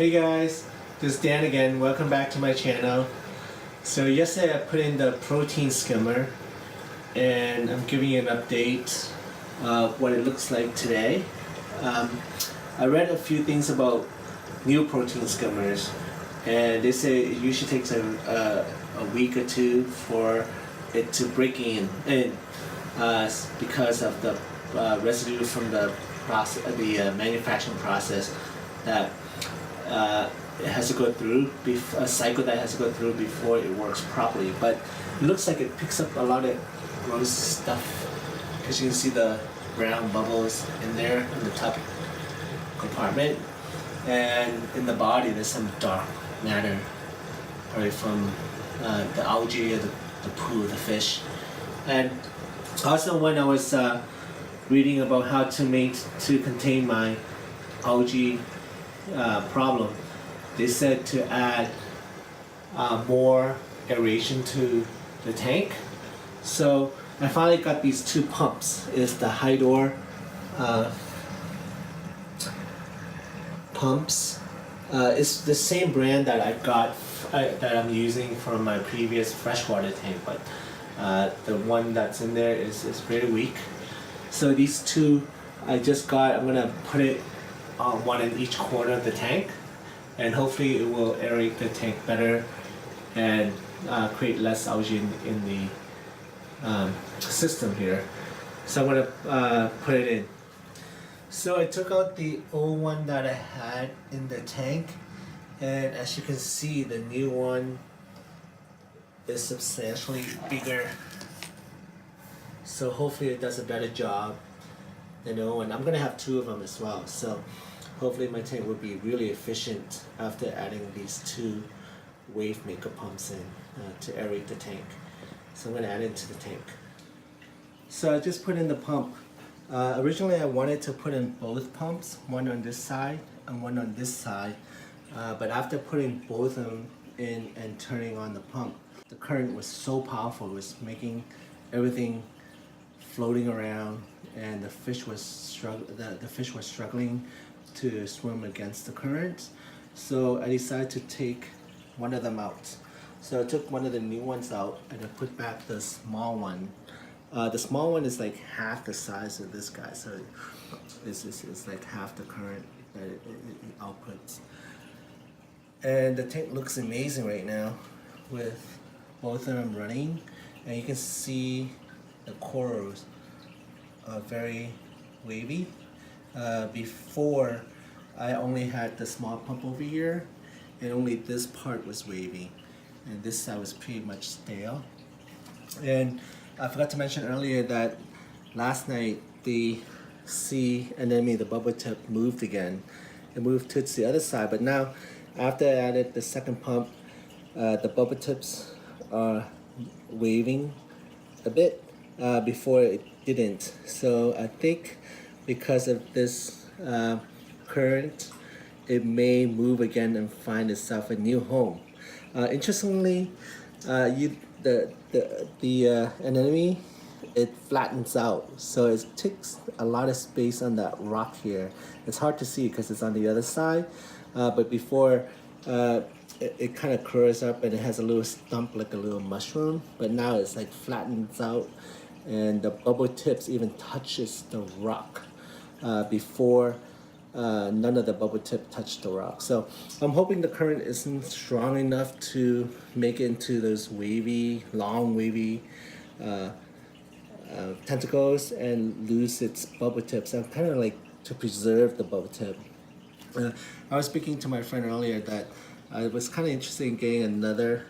Hey guys, this is Dan again. Welcome back to my channel. So yesterday I put in the protein skimmer and I'm giving you an update of what it looks like today. I read a few things about new protein skimmers and they say it usually takes a week or two for it to break in because of the residue from the process, the manufacturing process that it has to go through, a cycle that has to go through before it works properly. But it looks like it picks up a lot of gross stuff because you can see the brown bubbles in there in the top compartment, and in the body there's some dark matter, probably from the algae or the poo, the fish. And also when I was reading about how to contain my algae problem, they said to add more aeration to the tank. So I finally got these two pumps. It's the Hydor pumps. It's the same brand that I got that I'm using from my previous freshwater tank, but the one that's in there is very weak. So these two I just got. I'm gonna put it one in each corner of the tank, and hopefully it will aerate the tank better and create less algae in the system here. So I'm gonna put it in. So I took out the old one that I had in the tank, and as you can see, the new one is substantially bigger. So hopefully it does a better job than the old one. I'm gonna have two of them as well. So hopefully my tank will be really efficient after adding these two wave maker pumps in to aerate the tank. So I'm going to add it into the tank. So I just put in the pump. Originally I wanted to put in both pumps, one on this side and one on this side. But after putting both of them in and turning on the pump, the current was so powerful, it was making everything floating around, and the fish was struggling to swim against the current. So I decided to take one of them out. So I took one of the new ones out and I put back the small one. The small one is like half the size of this guy, so it's like half the current that it outputs. And the tank looks amazing right now with both of them running, and you can see the corals are very wavy. Before I only had the small pump over here, and only this part was wavy, and this side was pretty much stale. And I forgot to mention earlier that last night the sea anemone, the bubble tip, moved again. It moved to the other side, but now after I added the second pump, the bubble tips are waving a bit. Before it didn't. So I think because of this current, it may move again and find itself a new home. Interestingly, the anemone, it flattens out, so it takes a lot of space on that rock here. It's hard to see because it's on the other side, but before it kind of curls up and it has a little stump like a little mushroom, but now it's like flattens out, and the bubble tips even touches the rock. Before none of the bubble tip touched the rock. So I'm hoping the current isn't strong enough to make it into those wavy, long wavy tentacles and lose its bubble tips. I'm kind of like to preserve the bubble tip. I was speaking to my friend earlier that I was kind of interested in getting another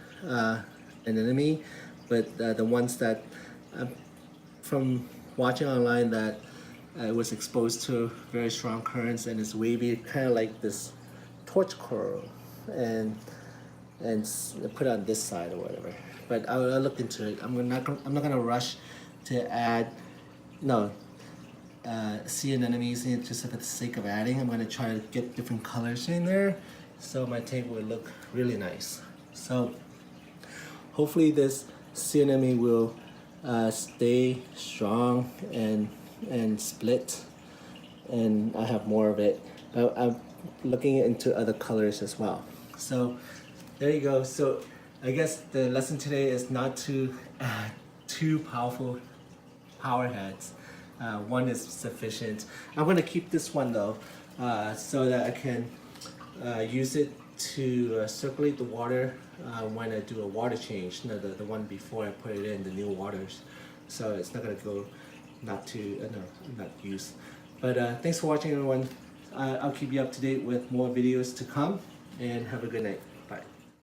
anemone, but the ones that from watching online that it was exposed to very strong currents and it's wavy, kind of like this torch coral, and put it on this side or whatever. But I'll look into it. I'm not gonna rush to add sea anemones in just for the sake of adding. I'm gonna try to get different colors in there so my tank will look really nice. So hopefully this sea anemone will stay strong and split, and I have more of it I'm looking into other colors as well. So there you go. So I guess the lesson today is not to add two powerful power heads. One is sufficient. I'm going to keep this one though, so that I can use it to circulate the water when I do a water change. No, the one before I put it in the new waters, so it's not going to go not use. But thanks for watching, everyone. I'll keep you up to date with more videos to come, and have a good night.